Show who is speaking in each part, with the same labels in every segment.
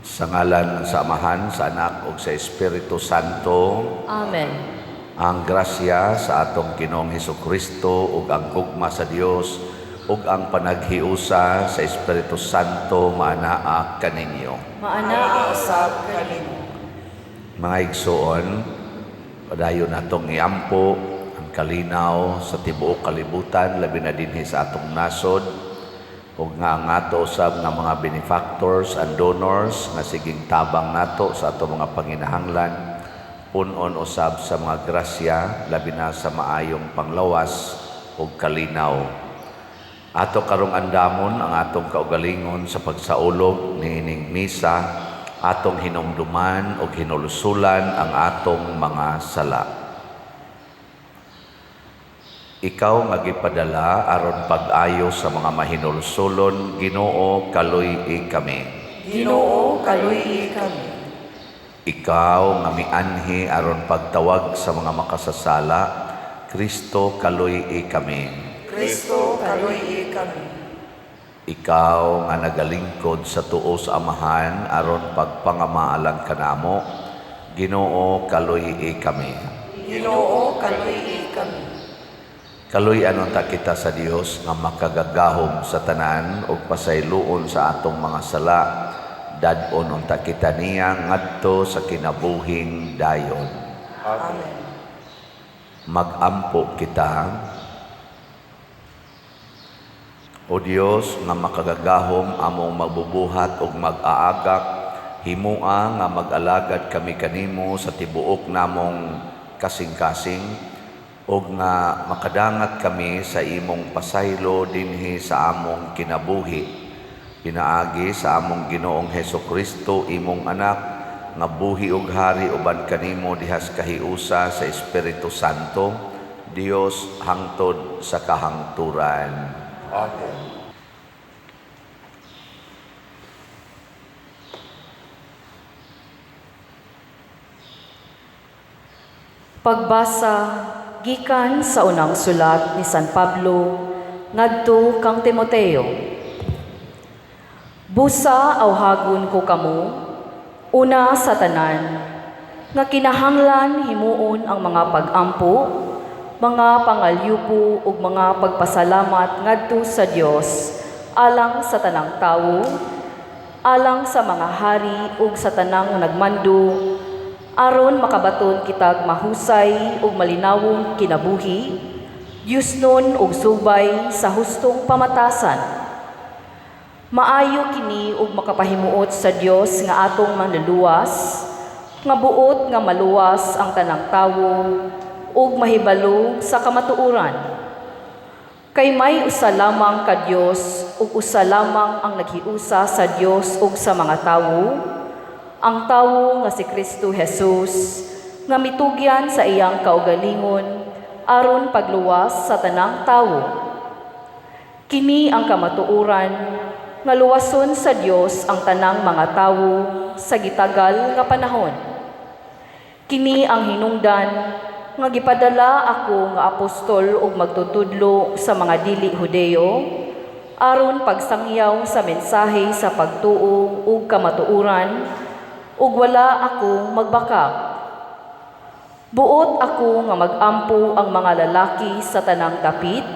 Speaker 1: Sa ngalan sa Amahan, sa Anak, ug sa Espiritu Santo.
Speaker 2: Amen.
Speaker 1: Ang grasya sa atong Ginoong Hesukristo ug ang gugma sa Dios ug ang panaghiusa sa Espiritu Santo maanaa kaninyo.
Speaker 2: Maanaa usab kanimo.
Speaker 1: Mga igsoon, padayon natong iampo ang kalinaw sa tibuok kalibutan labi na dinhi sa atong nasod ug nga ang ato usab nga mga benefactors and donors nga siging tabang nato sa atong mga panginahanglan punon usab sa mga grasya labi na sa maayong panglawas ug kalinaw. Ato karong andamon ang atong kaugalingon sa pagsaulog niining misa, atong hinumduman ug hinulusulan ang atong mga sala. Ikaw nga gipadala aron pag-ayo sa mga mahinulsulon, Ginoo kaluy-i kami.
Speaker 2: Ginoo kaluy-i kami.
Speaker 1: Ikaw nga mianhi aron pagtawag sa mga makasasala, Kristo kaluy-i kami.
Speaker 2: Kristo kaluy-i kami.
Speaker 1: Ikaw nga nagalingkod sa tuo sa Amahan aron pagpangamaalan kanamo, Ginoo kaluy-i kami.
Speaker 2: Ginoo kaluy-i kami.
Speaker 1: Kaluy-anon ta kita sa Dios nga makagagahom sa tanan ug pasayloon sa atong mga sala, dad-on unta kita niya ngadto sa kinabuhing dayon.
Speaker 2: Amen.
Speaker 1: Magampo kita. O Dios nga makagagahom among magbubuhat ug mag-aagak, himua nga mag-alagad kami kanimo sa tibuok namong kasing-kasing ug nga makadangat kami sa imong pasaylo dinhi sa among kinabuhi. Pinaagi sa among Ginoong Hesukristo imong anak nga buhi ug hari uban kanimo dihas kahiusa sa Espiritu Santo, Dios hangtod sa kahangturan.
Speaker 2: Amen. Pagbasa gikan sa unang sulat ni San Pablo ngadto kang Timoteo. Busa awhagon ko kamo una sa tanan nga kinahanglan himuon ang mga pag-ampo, mga pangalyupo ug mga pagpasalamat ngadto sa Dios alang sa tanang tawo, alang sa mga hari ug sa tanang nagmando, aron makabaton kitag mahusay ug malinawong kinabuhi, yusnon ug subay sa hustong pamatasan. Maayo kini ug makapahimuot sa Dios nga atong manluluwas, nga buot nga maluwas ang tanang tawo ug mahibalo sa kamatuoran. Kay may usa lamang ka Dios ug usa lamang ang naghiusa sa Dios ug sa mga tawo, ang tawo nga si Kristo Jesus, nga mitugyan sa iyang kaugalingon aron pagluwas sa tanang tawo. Kini ang kamatuoran nga luwason sa Dios ang tanang mga tawo sa gitagal nga panahon. Kini ang hinungdan nga gipadala ako nga apostol ug magtutudlo sa mga dili Hudeo aron pagsangyaw sa mensahe sa pagtuo ug kamatuoran, ug wala ako magbakak. Buot ako nga magampo ang mga lalaki sa tanang dapit,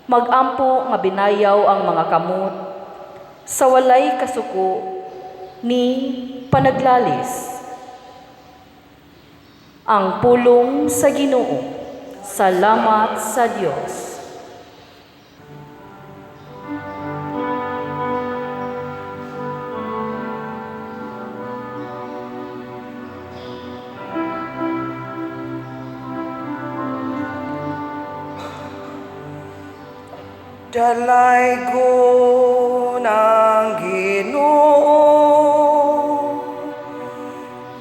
Speaker 2: magampo nga binayaw ang mga kamot, sa walay kasuko ni panaglalis. Ang pulong sa Ginoo. Salamat sa Dios.
Speaker 3: Dalay ko ng Ginoo,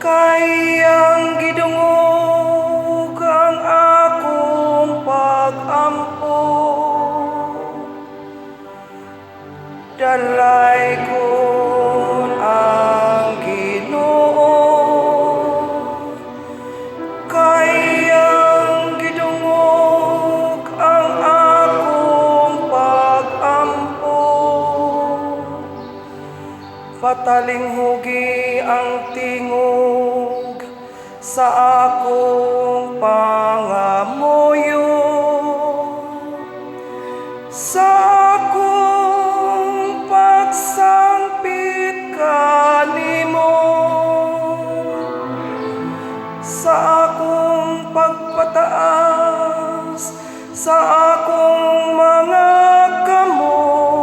Speaker 3: kayang gidungog ang akong pag-ampo. Dalay ko ang Ginoo, kayang gidungog ang akong pag-ampo. patalinghugi ang tingog sa akong pangamuyo, sa akong pagsangpit kanimo, sa akong pagpataas, sa akong mga kamot,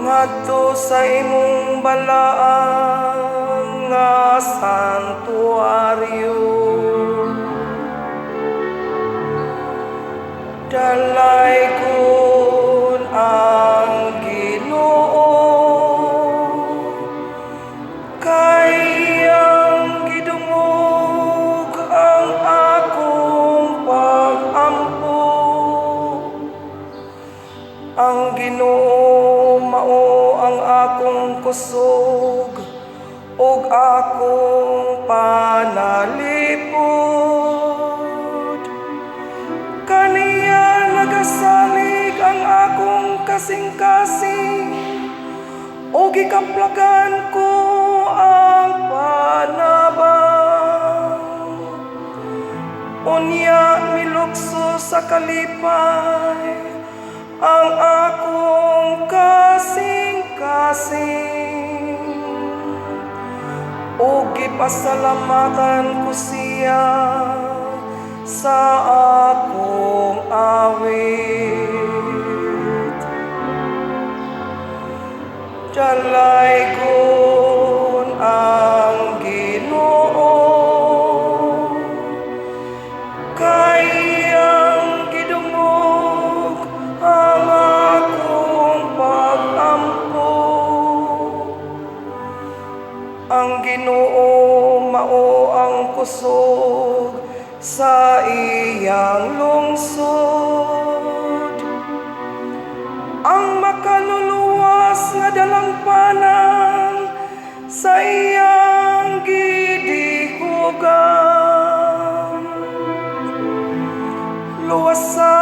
Speaker 3: ngadto sa imong balaang nga santuaryo. Dalaygon ang Ginoo, kay ang gidungog ang akong pagampo. Ang Ginoo mao ang akong kusog ug akong panalipod. Kaniya nagasalig ang akong kasing-kasing ug gikaplagan ko ang panabang. Unya milukso sa kalipay ang akong kasing-kasing, ug gipasalamatan ko siya sa akong awit. Dalaygon ang Ginoo, kay ang gidungog ang akong pagampo. Ang Ginoo mao ang kusog sa iyang lungsod, ang makaluluwas nga dalampanan sa iyang gidihugan. Luwasa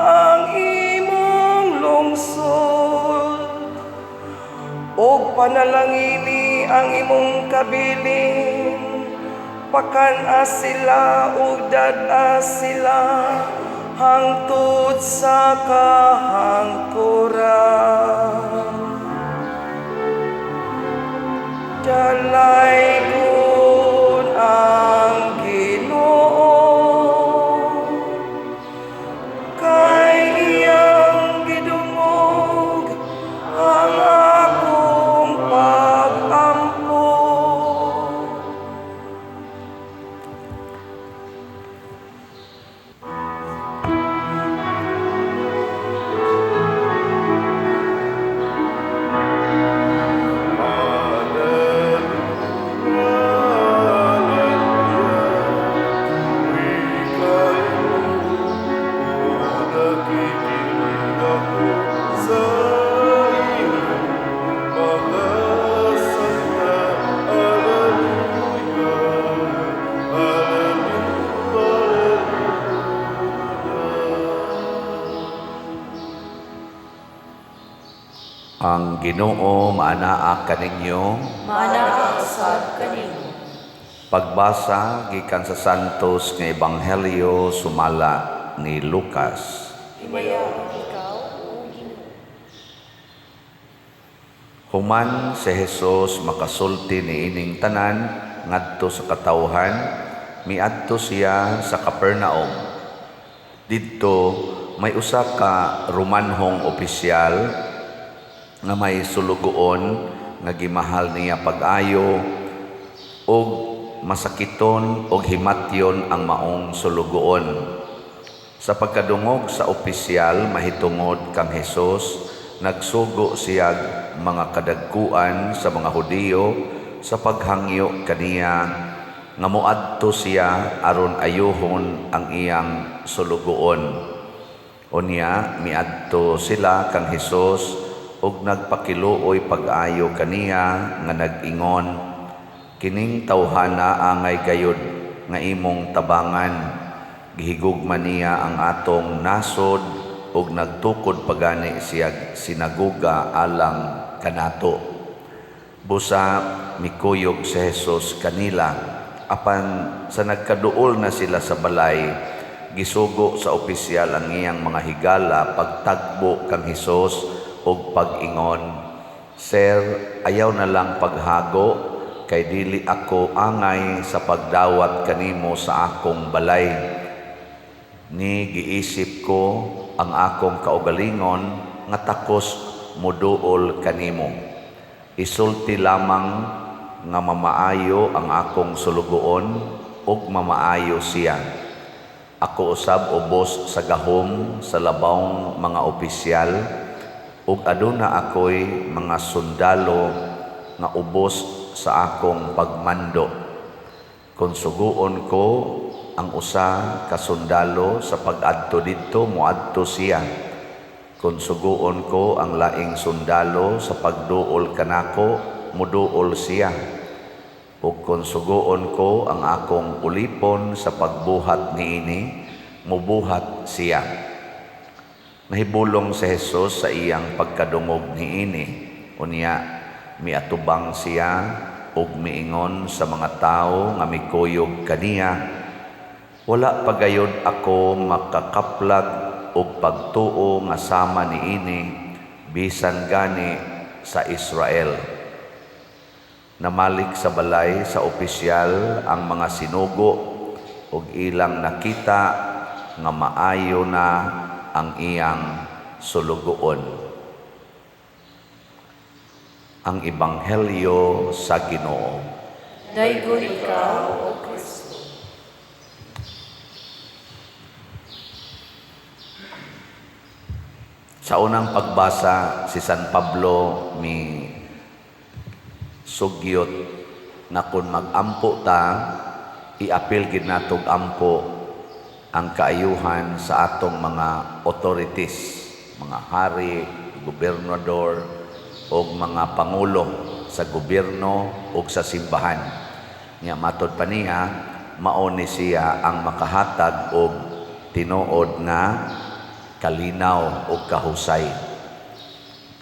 Speaker 3: ang imong lungsod, ug panalangini ang imong kabiling. Pakan-a sila ug dad-a sila hangtod sa kahangturan. Dalaygon ang Ginoo, kay iyang gidungog ang akong pagampo.
Speaker 1: Ang Ginoo maanaa kaninyo.
Speaker 2: Manaa usab kanimo.
Speaker 1: Pagbasa gikan sa Santos nga Ebanghelyo sumala ni Lucas.
Speaker 2: Himayaw ikaw, O Ginoo.
Speaker 1: Human si Jesus makasulti ni ining tanan ngadto sa katawhan, miadto siya sa Capernaum. Didto may usa ka Romanhong opisyal nga may sulugoon nga gimahal niya pag-ayo ug masakiton ug himatyon ang maong sulugoon. Sa pagkadungog sa opisyal mahitungod kang Hesus, nagsugo siya mga kadagkuan sa mga Hudiyo sa paghangyo kaniya nga moadto siya aron ayuhon ang iyang sulugoon. Unya miadto sila kang Hesus ug nagpakiluoy pag-ayo kaniya nga nag-ingon, kining tawhana angay gayud nga imong tabangan, gihigugma niya ang atong nasod ug nagtukod pagani siya sinaguga alang kanato. Busa mikuyog si Jesus kanila, apan sa nagkaduol na sila sa balay, gisugo sa opisyal ang iyang mga higala pagtagbo kang Hesus ug pag-ingon, "Sir, ayaw na lang paghago, kay dili ako angay sa pagdawat kanimo sa akong balay. Ni giisip ko ang akong kaugalingon nga takos moduol kanimo. Isulti lamang nga mamaayo ang akong sulugoon ug mamaayo siya. Ako usab ubos sa gahom sa labawng mga opisyal ug aduna ako'y mga sundalo nga ubos sa akong pagmando. Kung suguon ko ang usa ka sundalo sa pag-adto didto, moadto siya. Kung suguon ko ang laing sundalo sa pagduol kanako, muduol siya. Ug kung suguon ko ang akong ulipon sa pagbuhat niini, mubuhat siya." Nahibulong si Jesus sa iyang pagkadungog niini. Unya, miatubang siya ug miingon sa mga tao nga mikuyog kaniya, "Wala pagayod ako makakaplag og pagtuo nga sama niini bisan gani sa Israel." Namalik sa balay sa opisyal ang mga sinugo ug ilang nakita nga maayo na ang iyang sulugoon. Ang Ebanghelyo sa Ginoo.
Speaker 2: Daygoy ikaw, O Kristo.
Speaker 1: Sa unang pagbasa, si San Pablo sugyot na kung mag-ampo ta, iapil gid natog ampo ang kaayuhan sa atong mga authorities, mga hari, gobernador, o mga pangulo sa gobyerno o sa simbahan. Nga matod pa niya, mao ni siya ang makahatag og tinuod nga kalinaw o kahusay.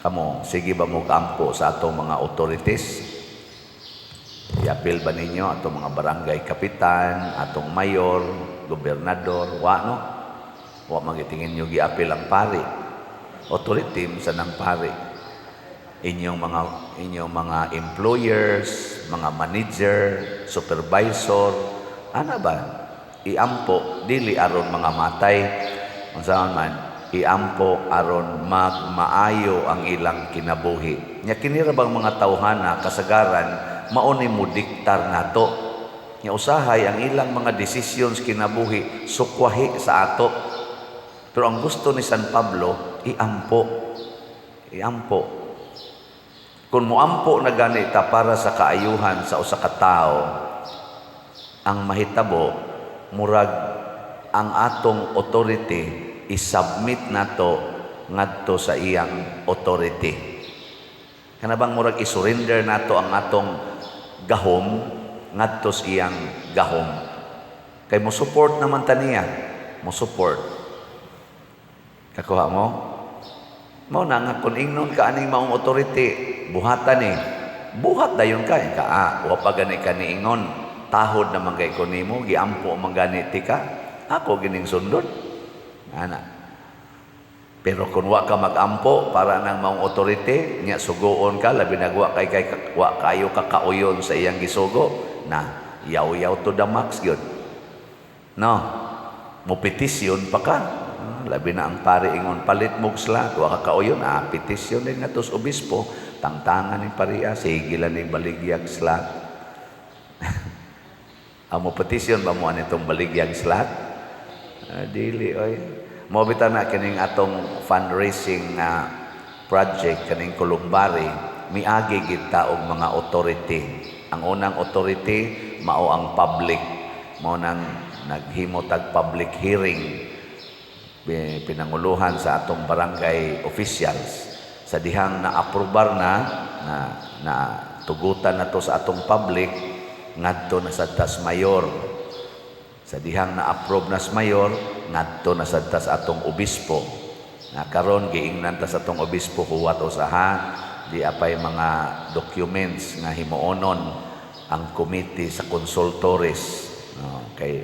Speaker 1: Kamo, sige ba mo kampo sa atong mga authorities? Iapil ba ninyo atong mga barangay kapitan, atong mayor, gobernador, wa no? Wa magitingin nyo giapil ang pari. Authority sa nang pari. Inyong mga employers, mga manager, supervisor, ana ba? Iampo dili aron mga matay. Unsaon man, iampo aron magmaayo ang ilang kinabuhi. Nya kini ra bang mga tawhana kasagaran mao ni mo diktar nato. Nya usahay ang ilang mga decisions kinabuhi sukwahi sa ato. Pero ang gusto ni San Pablo, iampo. Kung moampo na ganita para sa kaayuhan sa usa ka tawo, ang mahitabo murag ang atong authority isubmit nato ngadto sa iyang authority. Kana bang murag isurrender nato ang atong gahom ngadto sa iyang gahom. Kay mo support naman ta niya, mo support. Kakuha mo? Mao na nga kung ingnon ka aning maong authority, buhatan ni. Buhat dayon ka, wa pa gani ka niingon. Tahod naman kay ko nimo, giampo man gani ti ka. Ako gining sundod. Ana. Pero kung wa ka magampo para nang maong authority, nya sugoon ka labi nagwa kay wa kayo kakauyon sa iyang gisugo, na yaw-yaw to the max gyud. No. Mo petisyon pa ka. Labi na ang pari ingon palit mog slat, wa ka kauyon, petisyon din natos obispo, tangtangan ni pariya, sigilan ni baligyag slat. Amo petisyon ba mo anitong baligyag slat? Dili oy. Mo bitaw na kining atong fundraising project kaning Columbari, miagi kita og mga authority. Ang unang authority mao ang public. Mao nang naghimo tag public hearing, pinanguluhan sa atong barangay officials sa dihang na-aprobar na tugutan na to sa atong public ngadto na sa tas mayor, sa dihang na-approve na sa mayor ngadto na sa tas atong obispo. Nga karon giingnan ta sa tong obispo huwat usaha di apay mga documents nga himuonon ang committee sa consultores. No, kay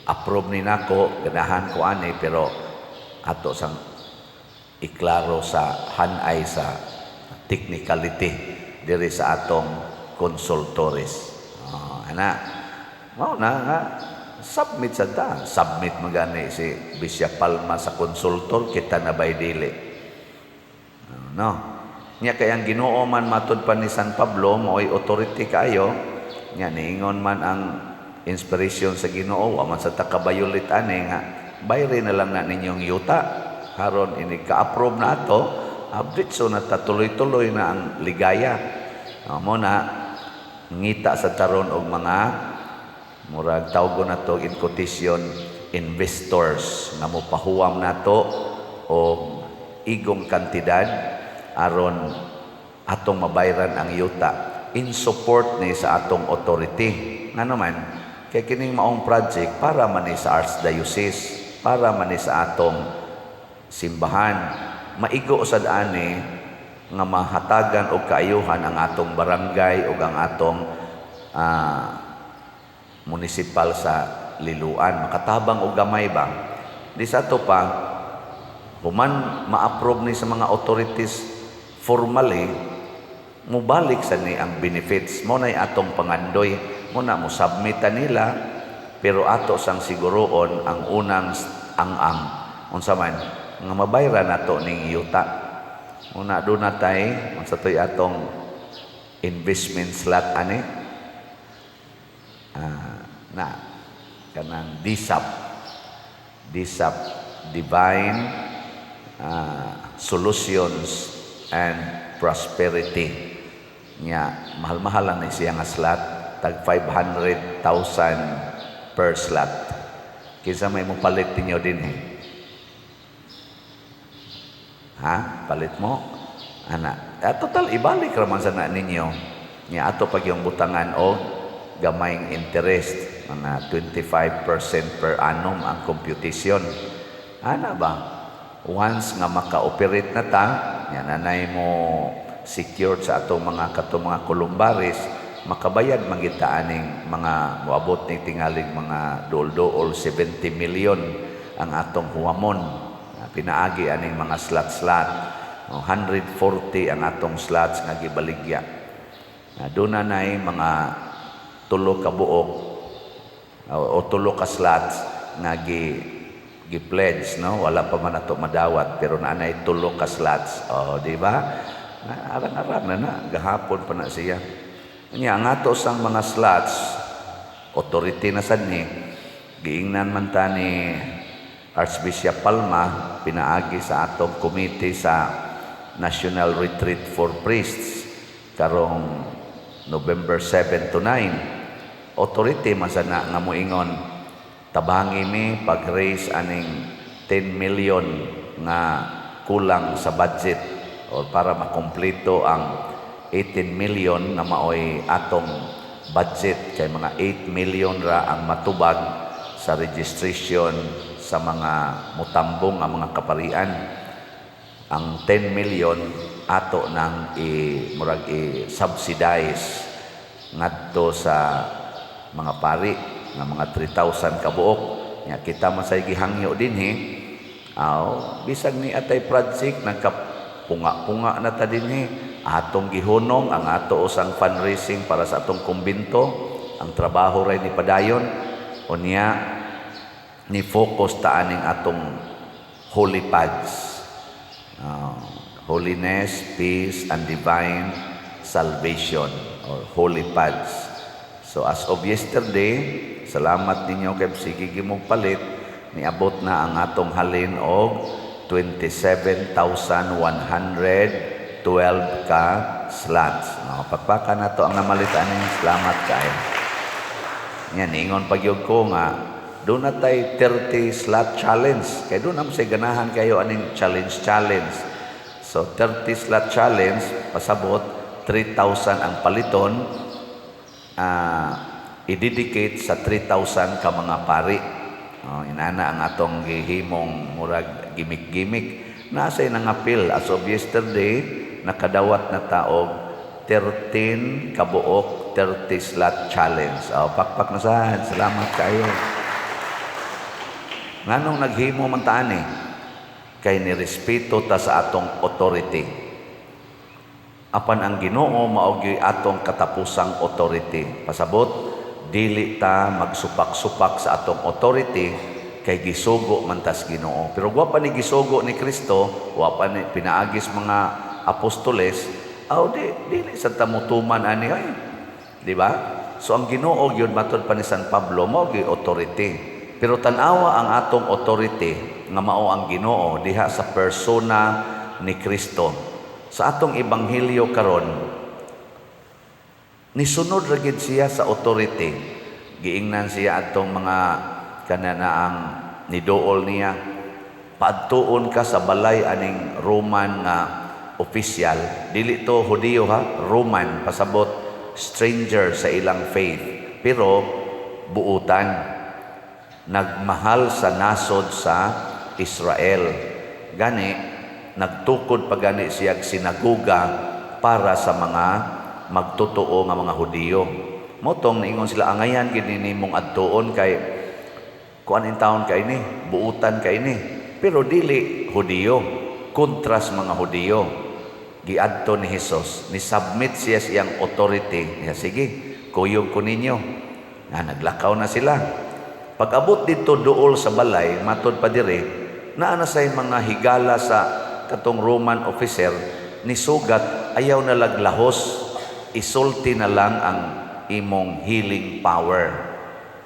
Speaker 1: approve ni nako ganahan ko ani pero ato sang iklaro sa hanay sa technicality diri sa atong consultores. Mao na nga submit sa ta. Submit magani si Bishop Palma sa consultor kita na bay dili. No. Nya kay ang Ginoo man matud pa ni San Pablo mo'y authority kayo. Nya niingon man ang inspiration sa Ginoo wa man sa takabayulit ani nga bayre na lang na ninyong yuta karon ini ka-approve na ato abditso na tatuloy-tuloy na ang ligaya. Mo na ngita sa taron og mga murag tawgon nato in quotation investors nga mopahuwam nato og igong kantidad aron atong mabayran ang yuta in support ni sa atong authority. Nga naman kay kining maong project para man ni sa Archdiocese, para man ni sa atong simbahan, maigo usad ani nga mahatagan og kaayuhan ang atong barangay ug ang atong munisipal sa Liloan. Makatabang og gamay ba? Di sa ato pa, human ma-approve ni sa mga authorities formally, mubalik sa ni ang benefits. Mo na'y atong pangandoy, mo na mo submitan nila, pero ato sang siguroon ang unang ang unsa man nga mabayran nato ning yuta. Una do na tay unsa toy atong investment slot ani na kanang DSAP Divine Solutions and Prosperity nya mahal-mahal lang ni siya nga slot tag 500,000 per slot. Kinsa may mo palit ninyo din palit mo ana total ibalik raman sa na ninyo nya ato pag yung butangan o gamayng interest mga 25% per annum ang computation ana ba once nga maka-operate na ta nya nanay mo secured sa atong mga kolumbaris makabayad mangita aning mga moabot ning tingaling mga dool-dool 70 million ang atong huamon pinaagi aning mga slot 140 ang atong slots nga gibaligya doon na nay mga tulo ka buok o tulo ka slots nga gi-pledge no wala pa man ato madawat pero naanay tulo ka slots di ba arang-arang na gahapon pa na siya nya ang ato sang mga slots authority na sad ni giingnan man ta ni Archbishop Palma pinaagi sa atong committee sa National Retreat for Priests karong November 7 to 9 authority masana nga moingon tabangi mi pag-raise aning 10 million nga kulang sa budget o para makompleto ang 18 million na maoy atong budget kay mga 8 million ra ang matubag sa registration sa mga mutambong ang mga kaparian. Ang 10 million ato nang murag i-subsidize ngadto sa mga pari nga mga 3,000 kabuok nya kita man say gihangyo dinhi bisag ni atay project nagkapunga-punga na ta dinhi atong gihunong ang ato usang fundraising para sa atong kumbento ang trabaho ray ni padayon unya ni focus ta aning atong holy paths holiness, peace and divine salvation or holy paths. So as of yesterday, salamat ninyo kay sige gimong palit niabot na ang atong halin og 27,112 ka slots. Pagpaka na to ang namalitan ning salamat kayo. Yan ingon pagyud ko nga doon na tayo 30 slot challenge. Kaya doon naman sa ganahan kayo aning challenge. So 30 slot challenge, pasabot 3,000 ang paliton, i-dedicate sa 3,000 ka mga pari. Inana ang atong gihimong murag gimik-gimik. Nasay nangapil as of yesterday, nakadawat na taog 13 kabuok 30 slot challenge. Pakpak na saan. Salamat kayo. Nganong naghimo man taan kay nirespeto ta sa atong authority. Apan ang Ginoo maogi atong katapusang authority. Pasabot, dili ta magsupak-supak sa atong authority kay gisugo man tas Ginoo. Pero wa pa ni gisugo ni Kristo, wa pa ni pinaagis mga apostoles, dili sa tamutuman ani ay. Di ba? So ang Ginoo gyud matud pa ni San Pablo mao gyud authority. Pero tan-awa ang atong authority nga mao ang Ginoo diha sa persona ni Kristo. Sa atong ebanghelyo karon, nisunod ra gid siya sa authority. Giingnan siya atong mga kananaang nidool niya, paadtuon ka sa balay aning Roman nga opisyal. Dili to Hudiyo ha, Roman, pasabot stranger sa ilang faith. Pero buutan, nagmahal sa nasod sa Israel. Gani, nagtukod pa gani siya sinaguga para sa mga magtotoo nga mga Hudiyo. Motong niingon sila, angayan gid nimong adtuon kay kuan in taon kay ni, buutan kay ni. Pero dili Hudiyo, kontras mga Hudiyo. Giadto ni Hesus, ni submit siya siyang authority. Sige, kuyog ko ninyo. Naglakaw na sila. Pag-abot dito dool sa balay, matod pa dire, naana say mga higala sa katong Roman officer, ni sugat, ayaw na laglahos, isulti na lang ang imong healing power.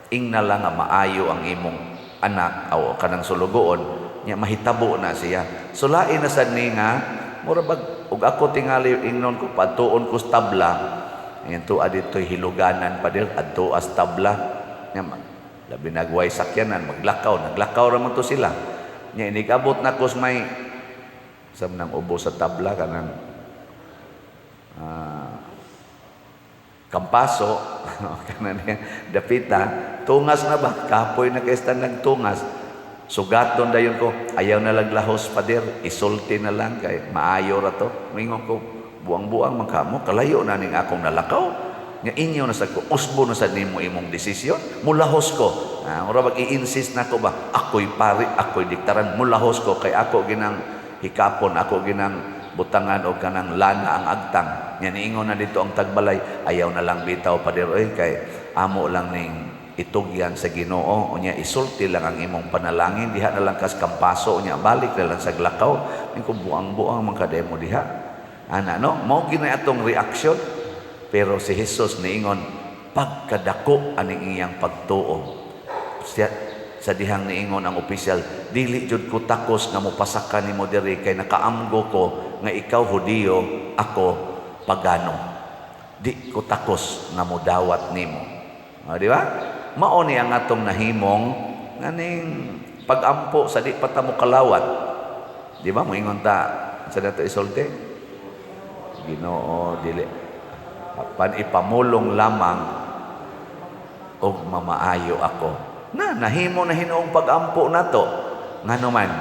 Speaker 1: Ing na lang nga maayo ang imong anak o kanang sulugoon niya, mahitabo na siya. So lain na sad ni nga mura bag ug ako tingali ingnon ko patuon ko tabla ento aditoy hiluganan pa dir adto as tabla nya labi nagway sakyanan naglakaw ra man to sila nya inigabot na kus may sam nang ubo sa tabla kanang kampaso kanan dapita tungas na ba kapoy na kay nagtungas sugaton dayon ko ayaw na laglahos pader isulti na lang kay maayo ra to mingon ko buang-buang man kamo kalayo na ning akong nalakaw nga inyo na sad ko usbo na sad nimo imong desisyon mulahos ko ora bag i-insist na ko ba ako'y pari ako'y diktaran mulahos ko kay ako ginang hikapon ako ginang butangan o kanang lana ang agtang nya niingon na dito ang tagbalay ayaw na lang bitaw pader oy kay amo lang ning itugyan sa Ginoo unya isulti lang ang imong panalangin diha na lang kas kampaso unya balik na lang sa glakaw ko buang-buang man kademo diha ana no mao gina atong reaksyon pero si Hesus niingon pagkadako aning iyang pagtuo sa dihang niingon ang opisyal dili jud ko takos nga mopasakan nimo diri kay nakaamgo ko nga ikaw Hudiyo ako pagano di ko takos nga modawat nimo di ba mao ni ang atong nahimong nganing pagampo sa di pa ta mo kalawat di ba moingon ta sa dato isulti Ginoo dili pan ipamulong lamang og mamaayo ako nahimo na hinoong pagampo nato ngano man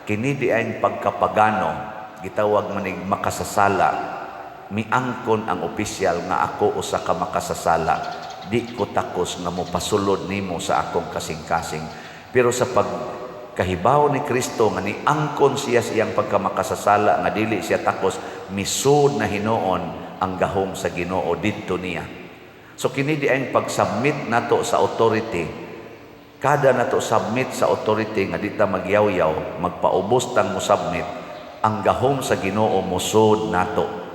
Speaker 1: kini di ay pagkapagano gitawag manig makasasala miangkon ang opisyal nga ako usa ka makasasala di ko takos nga mopasulod nimo sa akong kasing-kasing pero sa pagkahibaw ni Kristo nga niangkon siya siyang pagkamakasasala nga dili siya takos misud na hinuon ang gahom sa Ginoo didto niya so kini di ay pagsubmit nato sa authority kada nato submit sa authority nga dita magyaw-yaw magpaubos tang mo submit ang gahom sa Ginoo musud nato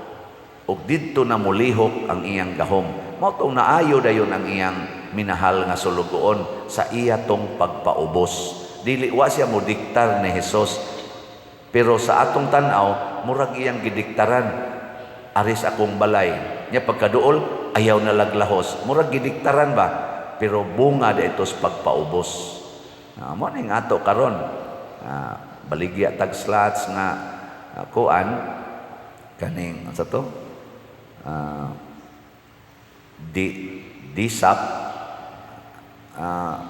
Speaker 1: ug didto na mulihok ang iyang gahom mao tong naayo dayon ang iyang minahal nga sulugoon sa iya tong pagpaubos dili wa siya mo diktar ni Hesus pero sa atong tan-aw murag iyang gidiktaran aris akong balay nya pagkaduol ayaw na laglahos murag gidiktaran ba pero bunga dito sa pagpaubos mo ning ato karon baligya tag slots nga kuan kaning sa to disap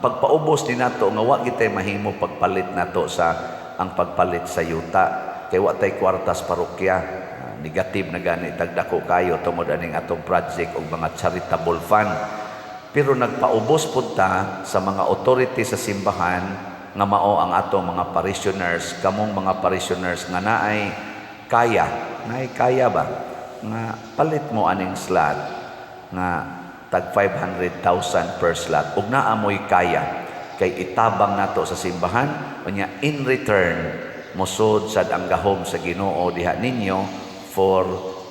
Speaker 1: pagpaubos ni nato nga wa kitay mahimo pagpalit nato sa ang pagpalit sa yuta kay wa tay kwartas parokya. Negative na gani tagdako kayo tungod aning atong project og mga charitable fund. Pero nagpaubos pud ta sa mga authority sa simbahan nga mao ang atong mga parishioners, kamong mga parishioners nga naay kaya ba nga palit mo aning slot nga tag 500,000 per slot ug naamoy kaya kay itabang nato sa simbahan unya in return mosud sad ang gahom sa Ginoo diha ninyo for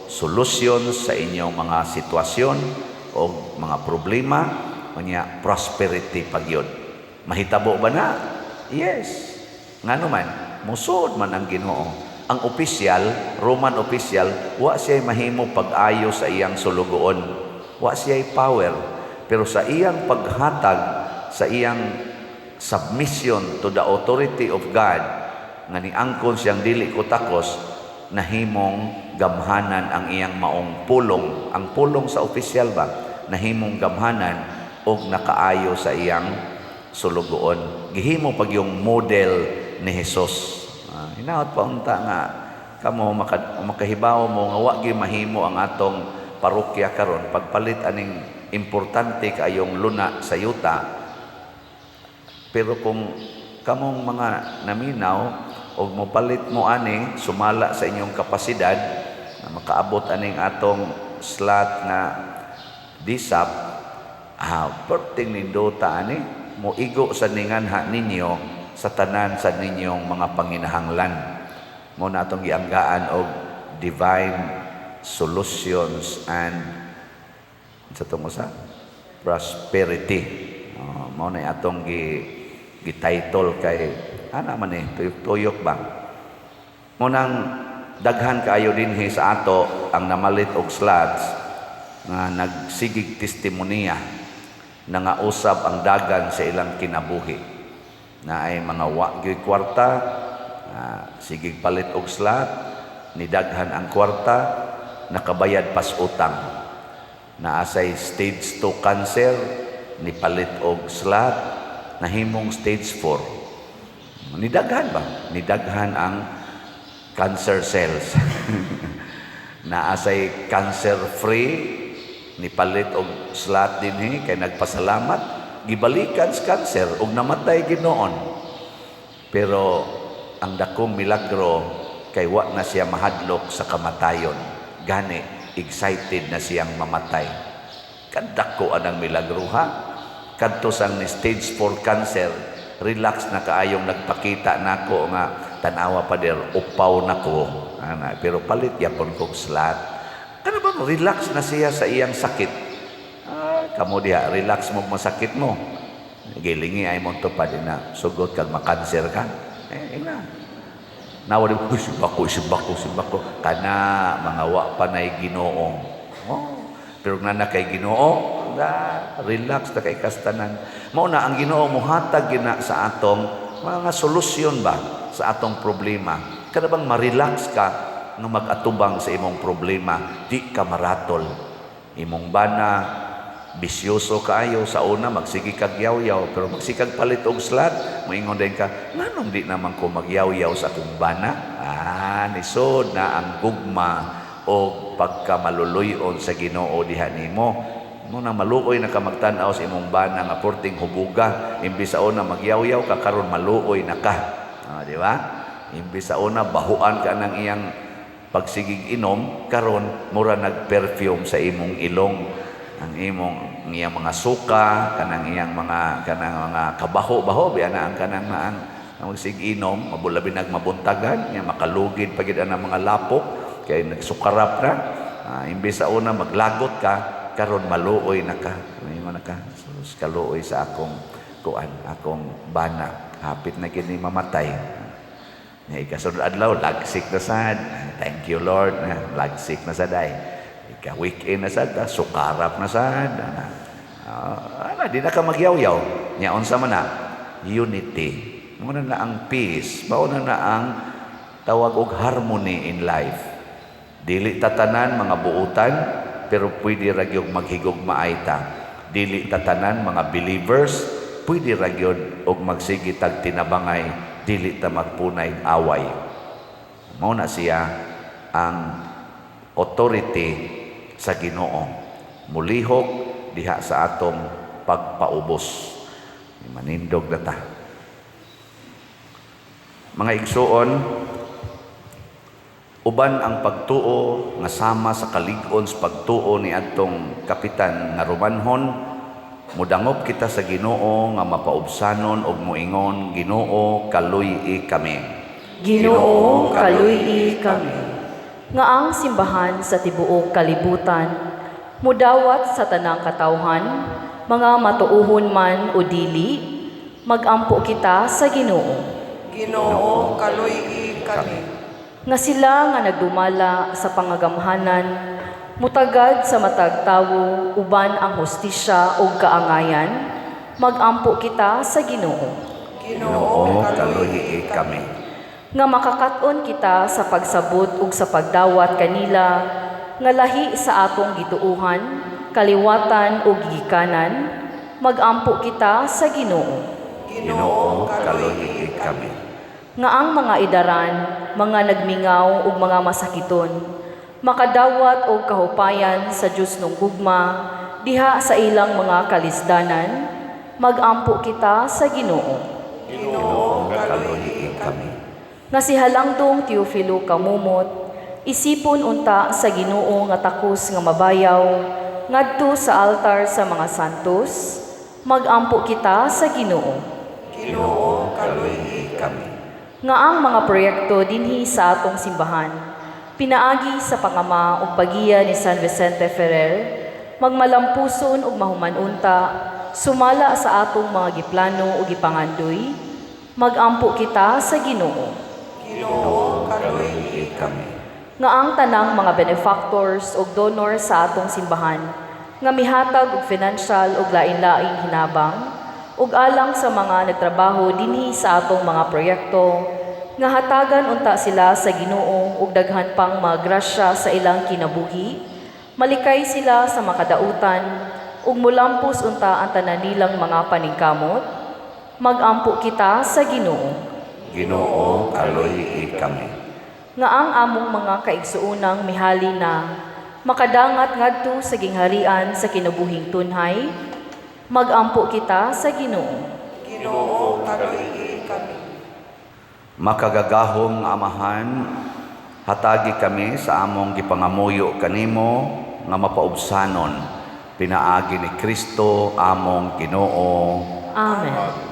Speaker 1: solutions sa inyong mga sitwasyon o mga problema unya prosperity pagyud. Mahitabo ba na? Yes. Ngano man musud man ang Ginoo. Ang opisyal, Roman opisyal, wa siya mahimo pag-ayo sa iyang sulugoon. Wa siya power. Pero sa iyang paghatag, sa iyang submission to the authority of God, nga niangkon siyang dili kutakos, nahimong gamhanan ang iyang maong pulong. Ang pulong sa opisyal ba? Nahimong gamhanan o nakaayo sa iyang sulugoon. Gihimo pag yung model ni Jesus. Hinaot pa unta nga kamo makahibaw mo nga wa gyud mahimo ang atong parokya karon pagpalit aning importante kayong luna sa yuta. Pero kung kamong mga naminaw o mopalit mo ani sumala sa inyong kapasidad na makaabot aning atong slot na disap, perting nindota ani moigo sa ninganha ninyo sa tanan sa ninyong mga panginahanglan. Mo na atong gianggaan og divine solutions and sa tong usa prosperity. Mo na atong gi-title kay ana man tuyok ba. Mo nang daghan kaayo dinhi sa ato ang namalit og slots nga nagsigig testimonya na nga usab ang dagan sa ilang kinabuhi. Na ay mga wagyoy kwarta, sigig palit og slot, nidaghan ang kwarta, nakabayad pas utang. Naasay stage 2 cancer, nipalit og slot, nahimong stage 4. Nidaghan ba? Nidaghan ang cancer cells. Naasay cancer free, nipalit og slot dinhi kay nagpasalamat. Gibalikan sa cancer ug namatay ginoon. Pero ang dakong milagro kay wa na siya mahadlok sa kamatayon. Gani excited na siyang mamatay. Kadako anang milagro ha. Kadto sang ni stage 4 cancer, relax na kaayong nagpakita nako nga tanawa pa der upaw nako. Pero palit yapon kog slot. Ano bang relax na siya sa iyang sakit? Kamu dia relax mo masakit mo. Gilingi ay mo to pa din na sugot kag makanser ka. Ina. Nawali ko sibako kana mga wa pa nay Ginoo. Pero na kay Ginoo, relax ta kay kastanan. Mao na ang Ginoo mohatag gina sa atong mga solusyon ba sa atong problema. Kada bang ma-relax ka nga mag-atubang sa imong problema, di ka maratol. Imong bana bisyoso kaayo sa una magsigi kag yaw-yaw pero magsikag palit og slot moingon din ka nganong di naman ko magyaw-yaw sa akong bana nisod na ang gugma o pagkamaluluyon sa Ginoo diha nimo mo na maluoy na ka magtan-aw sa imong bana nga porting hubuga imbis sa una magyaw-yaw ka karon maluoy na ka di ba imbis sa una bahuan ka ng iyang pagsigig inom karon mura nag-perfume sa imong ilong ang iyang mga suka kanang iyang mga kabaho-baho biya na ang kanang ang magsig-inom mabulabi nagmabuntagan nya makalugid pagid ang mga lapok kay nagsukarap na imbes sa una maglagot ka karon maluoy na ka mo na ka sus kaluoy sa akong akong bana hapit na kini mamatay nya ikasunod adlaw lagsik na sad thank you Lord lagsik na saday weekend na sad sukarap na sad di na ka magyaw-yaw nya unsa man na unity mo na ang peace mao na ang tawag og harmony in life dili tatanan mga buutan pero pwede ra gyud maghigugma ta dili tatanan mga believers pwede ra gyud og magsige tag tinabangay dili ta magpunay away Mao na siya ang authority sa Ginoo. Mulihok diha sa atong pagpaubos. Manindog na ta. Mga igsuon, uban ang pagtuo nga sama sa kalig-on sa pagtuo ni adtong kapitan nga Romanhon, mudangop kita sa Ginoo nga mapaubsanon og moingon, Ginoo kaluy-i kami.
Speaker 2: Ginoo kaluy-i kami. Nga ang simbahan sa tibuok kalibutan, mudawat sa tanang katawhan, mga matuuhon man o dili, magampo kita sa Ginoo.
Speaker 3: Ginoo kaluy-i kami.
Speaker 2: Nga sila nga nagdumala sa pangagamhanan, mutagad sa matag tawo uban ang hustisya o kaangayan, magampo kita sa Ginoo.
Speaker 1: Ginoo kaluy-i kami.
Speaker 2: Nga makakaton kita sa pagsabot ug sa pagdawat kanila, nga lahi sa atong gituuhan, kaliwatan o gigikanan, magampo kita sa Ginoo.
Speaker 1: Ginoo kaluy-i kami.
Speaker 2: Nga ang mga idaran, mga nagmingaw ug mga masakiton, makadawat og kahupayan sa Dios nung gugma diha sa ilang mga kalisdanan, magampo kita sa Ginoo.
Speaker 1: Ginoo kaluy-i kami.
Speaker 2: Nga si Halangdong Teofilo Kamumot, isipon unta sa Ginoo nga takos nga mabayaw, ngadto sa altar sa mga santos, magampo kita sa Ginoo.
Speaker 3: Ginoo kaluy-i kami.
Speaker 2: Nga ang mga proyekto dinhi sa atong simbahan, pinaagi sa pangama ug pagiya ni San Vicente Ferrer, magmalampuson ug mahumanunta, sumala sa atong mga giplano ug gipangandoy, magampo kita sa Ginoo.
Speaker 3: Ginoo kaluy-i kami.
Speaker 2: Nga ang tanang mga benefactors ug donor sa atong simbahan, nga mihatag og financial ug lain-laing hinabang, ug alang sa mga nagtrabaho dinhi sa atong mga proyekto, nga hatagan unta sila sa Ginoo ug daghan pang mga grasya sa ilang kinabuhi, malikay sila sa makadautan ug mulampos unta ang tanan nilang mga paningkamot, magampo kita sa Ginoo.
Speaker 1: Ginoo kaluy-i kami.
Speaker 2: Nga ang among mga kaigsuunang mihali na makadangat ngadto sa gingharian sa kinabuhing tunhay, magampo kita sa Ginoo.
Speaker 3: Ginoo kaluy-i kami.
Speaker 1: Makagagahong Amahan, hatagi kami sa among gipangamuyo kanimo nga mapaubsanon pinaagi ni Kristo among Ginoo.
Speaker 2: Amen.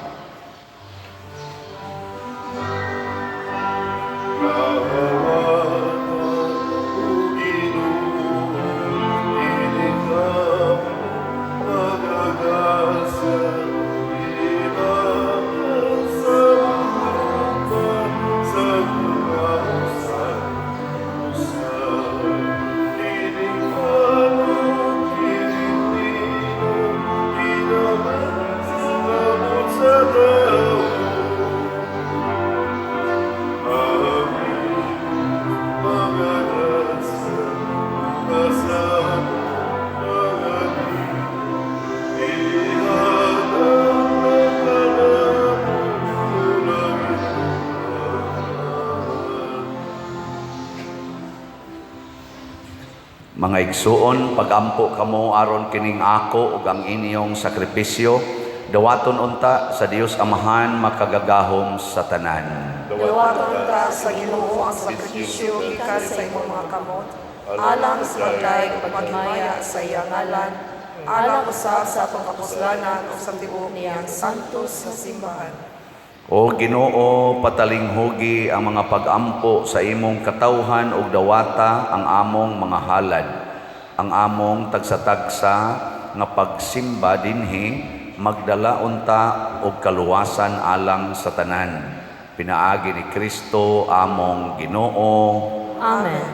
Speaker 1: Mga igsuon, pagampo kamo aron kining ako ug ang inyong sakripisyo, dawaton unta sa Dios Amahan makagagahom sa tanan.
Speaker 3: Dawaton ta sa Ginoo ang sakripisyo gikan sa imong mga kamot, alang sa paglaig pagmaya sa iyang ngalan, alang usab sa atong kapuslanan ug sa tibuok niyang santos nga simbahan.
Speaker 1: O Ginoo, patalinghugi ang mga pagampo sa imong katawhan ug dawata ang among mga halad, ang among tagsa-tagsa nga pagsimba dinhi, magdala unta og kaluwasan alang sa tanan. Pinaagi ni Kristo among Ginoo.
Speaker 2: Amen.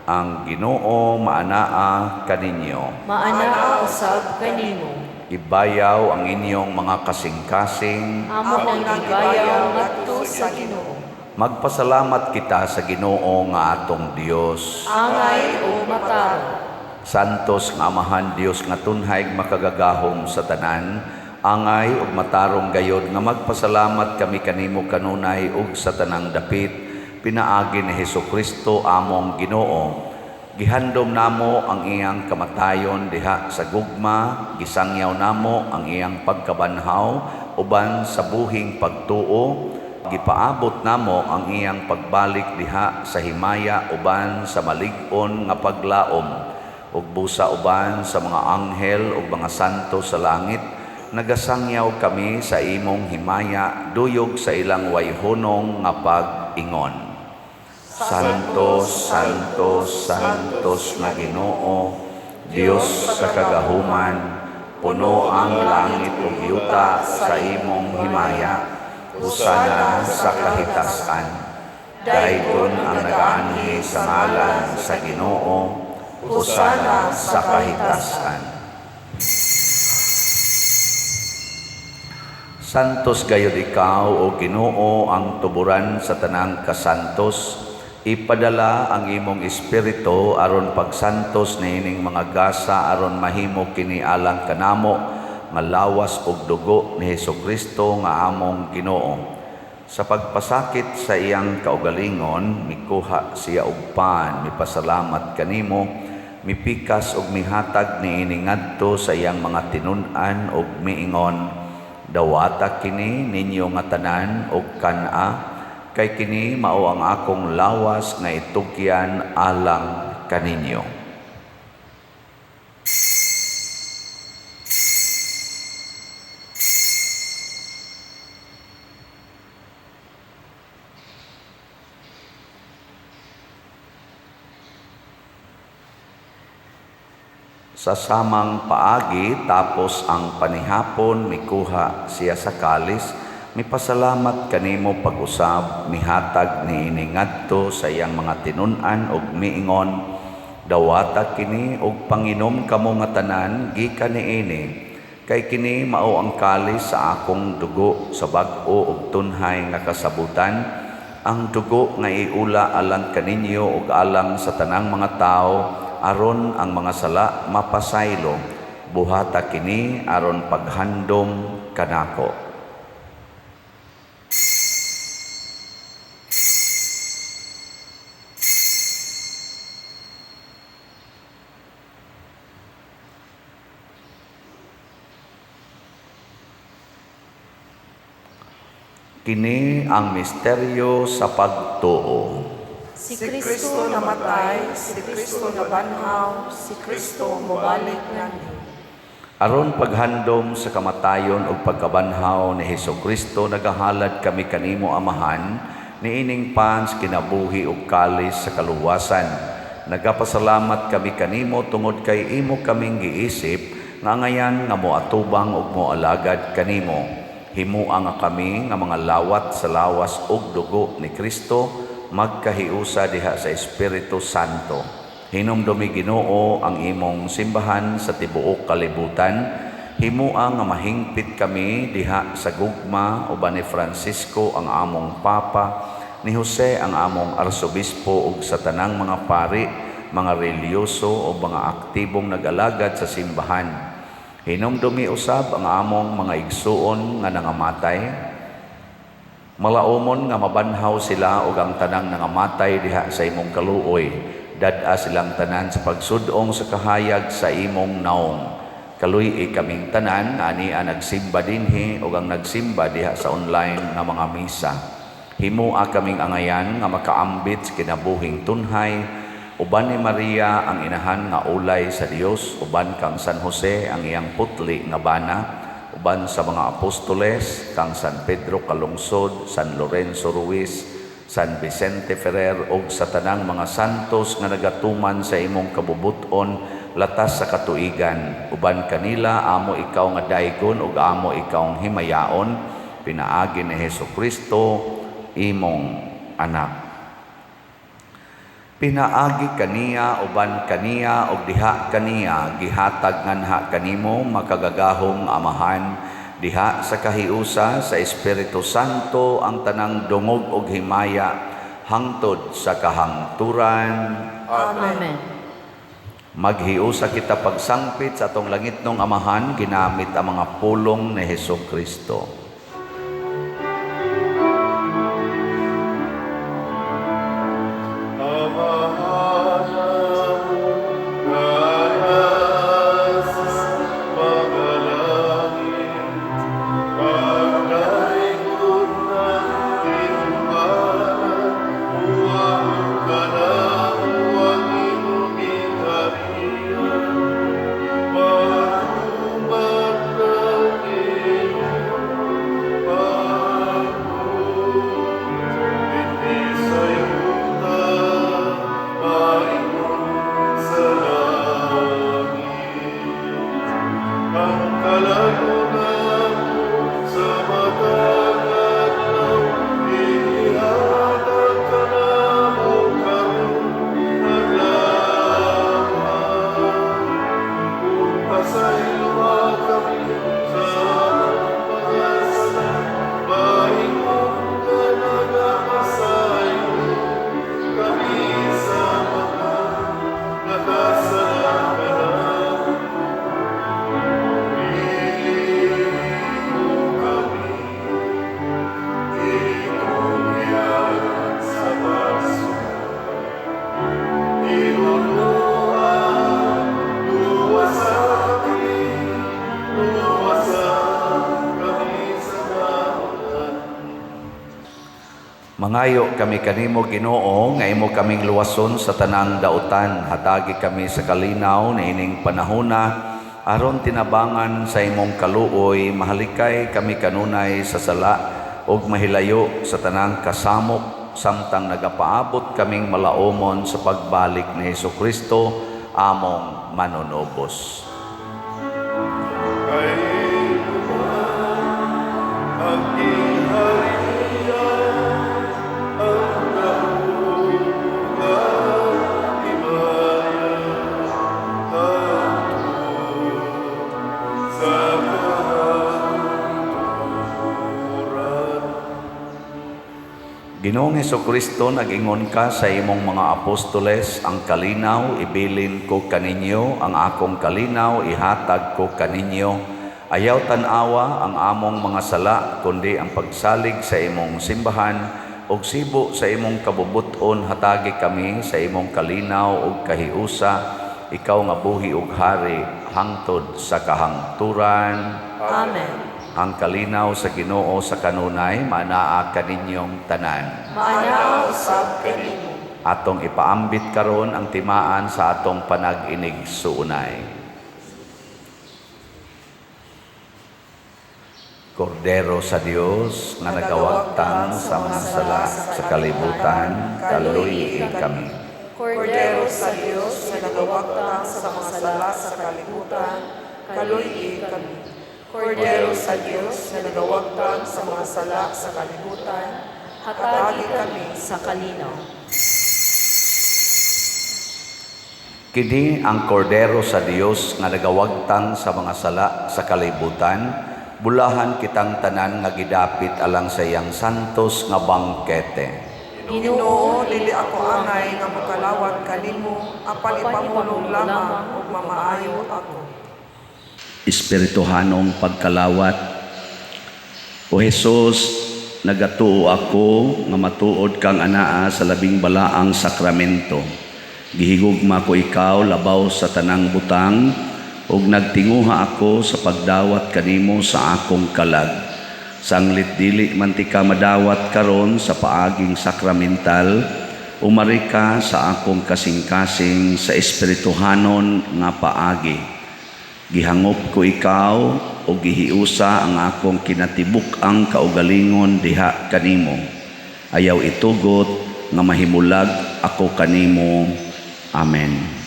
Speaker 1: Ang Ginoo maanaa kaninyo.
Speaker 2: Maana usab kanimo.
Speaker 1: Ibayaw ang inyong mga kasing-kasing.
Speaker 2: Amo nang gibayaw ngadto sa Ginoo.
Speaker 1: Magpasalamat kita sa Ginoo nga atong Dios.
Speaker 2: Angay o matarong.
Speaker 1: Santos nga Amahan Dios nga tunhay makagagahom sa tanan, angay ug matarong gayod nga magpasalamat kami kanimo kanunay ug sa tanang dapit pinaagi ni Hesukristo among Ginoo. Gihandom namo ang iyang kamatayon diha sa gugma, gisangyaw namo ang iyang pagkabanhaw uban sa buhing pagtuo, gipaabot namo ang iyang pagbalik diha sa himaya uban sa malig-on nga paglaom, ug busa uban sa mga anghel ug mga santo sa langit. Nagasangyaw kami sa imong himaya duyog sa ilang wayhonong nga pag-ingon. Santos, Santos, Santos nga Ginoo, Dios sa kagahuman, puno ang langit ug yuta sa imong himaya, husana sa kahitasan. Dayton ang nagaanhi sa ngalan sa Ginoo, husana sa kahitasan. Santos gayud ikaw o Ginoo ang tuburan sa tanang kasantos. Ipadala ang imong espiritu aron pagsantos niining mga gasa aron mahimo kini alang kanamo nga lawas ug dugo ni Hesukristo nga among Ginoo. Sa pagpasakit sa iyang kaugalingon, mikuha siya og pan, mipasalamat kanimo, mipikas ug mihatag niini ngadto sa iyang mga tinun-an ug miingon, dawata kini ninyo nga tanan og kana, kay kini mao ang akong lawas nga itugyan alang kaninyo. Sa samang paagi tapos ang panihapon mikuha siya sa kalis, mipasalamat kanimo pag-usab, mihatag niini ngadto sa iyang mga tinun-an ug miingon, dawata kini ug panginom kamo nga tanan gikan niini, kay kini mao ang kalis sa akong dugo sa bag-o ug tunhay nga kasabutan, ang dugo nga iula alang kaninyo ug alang sa tanang mga tao, aron ang mga sala mapasaylo. Buhata kini aron paghandom kanako. Kini ang misteryo sa pagtuo.
Speaker 3: Si Kristo namatay, si Kristo nabanhaw, si Kristo mubalik nani.
Speaker 1: Aron paghandom sa kamatayon ug pagkabanhaw ni Hesukristo, nagahalad kami kanimo Amahan, niining pans kinabuhi ug kalis sa kaluwasan. Nagapasalamat kami kanimo tungod kay imo kaming giisip nga ngayan nga moatubang ug moalagad kanimo. Himuha nga kami nga mga lawat sa lawas ug dugo ni Kristo, magkahiusa diha sa Espiritu Santo. Hinumdumi Ginoo ang imong simbahan sa tibuok kalibutan. Himuha nga mahingpit kami diha sa gugma uban ni Francisco ang among Papa, ni Jose ang among Arsobispo ug sa tanang mga pari, mga reliyoso o mga aktibong nag-alagad sa simbahan. Hinumdumi usab ang among mga igsuon nga nangamatay. Malaumon nga mabanhaw sila ug ang tanang nangamatay diha sa imong kaluoy. Dad-a silang tanan sa pagsudong sa kahayag sa imong naong. Kaluy kaming tanan nga ania nagsimba dinhi ug ang nagsimba diha sa online nga mga misa. Himuha kaming angayan nga makaambit sa kinabuhing tunhay. Uban ni Maria ang inahan nga ulay sa Dios, uban kang San Jose ang iyang putli nga bana, uban sa mga apostoles, kang San Pedro Kalungsod, San Lorenzo Ruiz, San Vicente Ferrer, ug sa tanang mga santos nga nagatuman sa imong kabubuton latas sa katuigan. Uban kanila, amo ikaw nga daygon ug amo ikaw ang himayaon, pinaagi ni Hesukristo, imong anak. Pinaagi kaniya uban kaniya ug diha kaniya gihatag nganha kanimo makagagahong Amahan, diha sa kahiusa sa Espiritu Santo ang tanang dungog ug himaya hangtod sa kahangturan.
Speaker 3: Amen.
Speaker 1: Maghiusa kita pagsangpit sa atong langitnong Amahan ginamit ang mga pulong ni Hesukristo. Mangayo kami kanimo Ginoo nga imo kaming luwason sa tanang dautan. Hatagi kami sa kalinaw niining panahona aron tinabangan sa imong kaluoy. Mahalikay kami kanunay sa sala ug mahilayo sa tanang kasamok samtang nagapaabot kaming malaumon sa pagbalik ni Hesukristo among manunobos. Ginoong Hesukristo, nag-ingon ka sa imong mga apostoles, ang kalinaw ibilin ko kaninyo, ang akong kalinaw ihatag ko kaninyo. Ayaw tanawa ang among mga sala, kundi ang pagsalig sa imong simbahan, ug sibo sa imong kabubuton hatagi kami sa imong kalinaw ug kahiusa, ikaw nga buhi ug hari hangtod sa kahangturan.
Speaker 2: Amen.
Speaker 1: Ang kalinaw sa Ginoo sa kanunay manaa kaninyong tanan.
Speaker 3: Maanaw usab kanimo.
Speaker 1: Atong ipaambit karon ang timaan sa atong panag-inig suunay. Kordero sa Dios nga nagawagtang sa mga sala sa kalibutan, kaluyi kami.
Speaker 3: Kordero sa Dios nga nagawagtang sa mga sala sa kalibutan, kaluyi kami. Kordero sa Diyos na nagawagtang sa mga sala sa kalibutan, hatagi kami
Speaker 2: sa kalinaw.
Speaker 1: Kini ang kordero sa Dios nga nagawagtang sa mga sala sa kalibutan, bulahan kitang tanan nga gidapit alang sa iyang santos nga bangkete.
Speaker 3: Ginoo, dili ako angay nga mokalawat kanimo, apan ipamulong lamang ug mamaayo ako.
Speaker 1: Espirituhanong pagkalawat. O Jesus, nagatuo ako nga matuod kang anaa sa labing balaang sakramento. Gihigugma ko ikaw labaw sa tanang butang ug nagtinguha ako sa pagdawat kanimo sa akong kalag. Sanglit dili man ti ka madawat karon sa paaging sakramental, umari ka sa akong kasing-kasing sa espirituhanon nga paagi. Gihangop ko ikaw o gihiusa ang akong kinatibuk ang kaugalingon diha kanimo. Ayaw itugot nga mahimulag ako kanimo. Amen.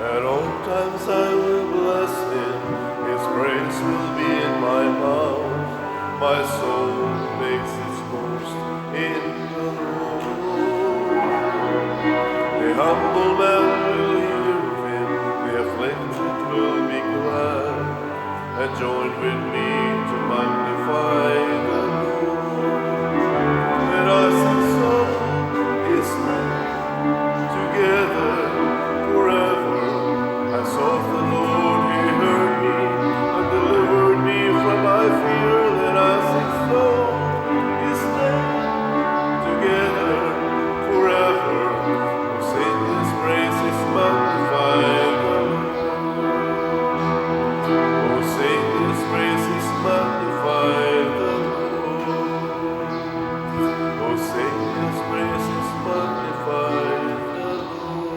Speaker 4: At all times I will bless him, his praise will be in my mouth. My soul makes its boast in the Lord. The humble man will hear of him, the afflicted will be glad, and join with me to magnify the Lord. Let us exalt his name together forever. I sought the Lord, he heard me, and delivered me from my fear. Let us exalt his name together forever. Oh, sing his praises, magnify the Lord. Oh, sing his praises, magnify the Lord. Oh, sing his praises, magnify the Lord.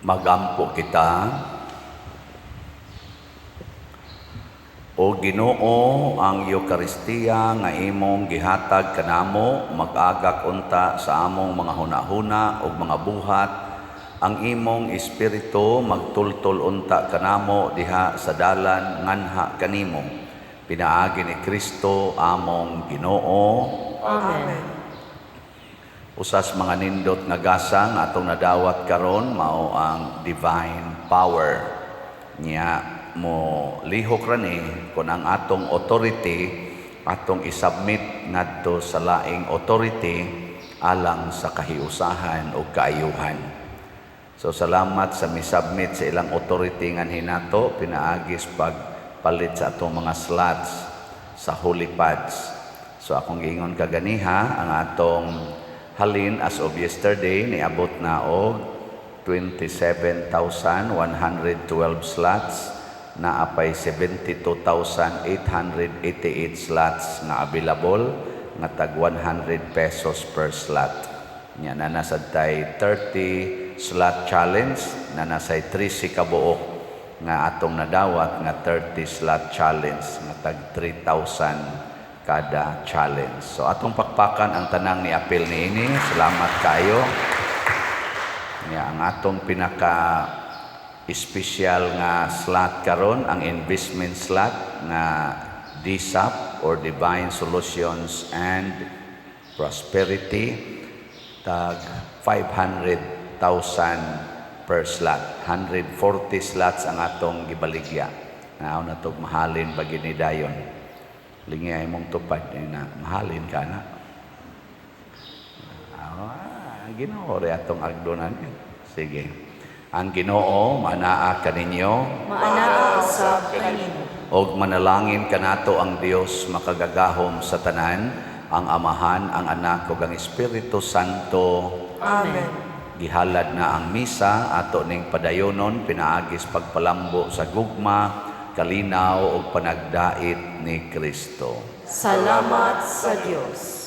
Speaker 1: Magampo kita. O Ginoo, ang Eucharistia nga imong gihatag kanamo mag-agak unta sa among mga hunahuna ug mga buhat, ang imong espiritu magtultol unta kanamo diha sa dalan nganha kanimo. Pinaagi ni Kristo among Ginoo.
Speaker 2: Amen.
Speaker 1: Usas mga nindot nga gasang atong nadawat karon mao ang divine power niya mo lihok rani kun ang atong authority atong isubmit ngadto sa laing authority alang sa kahiusahan o kaayuhan. So salamat sa misubmit sa ilang authority nga hinato pinaagis pagpalit sa atong mga slots sa holy pads. So akong giingon kaganiha ang atong halin as of yesterday niabot na og 27,112 slots na apay 72,888 slots na available nga tag 100 pesos per slot. Nya na nasad tay 30 slot challenge na nasay 3 si kabuok nga atong nadawat nga 30 slot challenge nga tag 3,000 kada challenge. So atong pakpakan ang tanang ni apil niini. Salamat kayo. Nya ang atong pinaka espesyal nga slot karon ang investment slot nga DSAP or Divine Solutions and Prosperity tag 500,000 per slot. 140 slots ang atong gibaligya. Naaw na to mahalin pag ginidayon. Lingay mong tupad na mahalin ka na. Ginoo ri atong agdonan. Sige. Ang Ginoo manaa kaninyo
Speaker 2: Maanaa sa kanimo.
Speaker 1: og manalangin kanato ang Dios makagagahom sa tanan, ang Amahan, ang Anak ug ang Espiritu Santo.
Speaker 3: Amen.
Speaker 1: Gihalad na ang misa ato ning padayonon pinaagis pagpalambo sa gugma, kalinaw ug panagdait ni Kristo.
Speaker 2: Salamat sa Dios.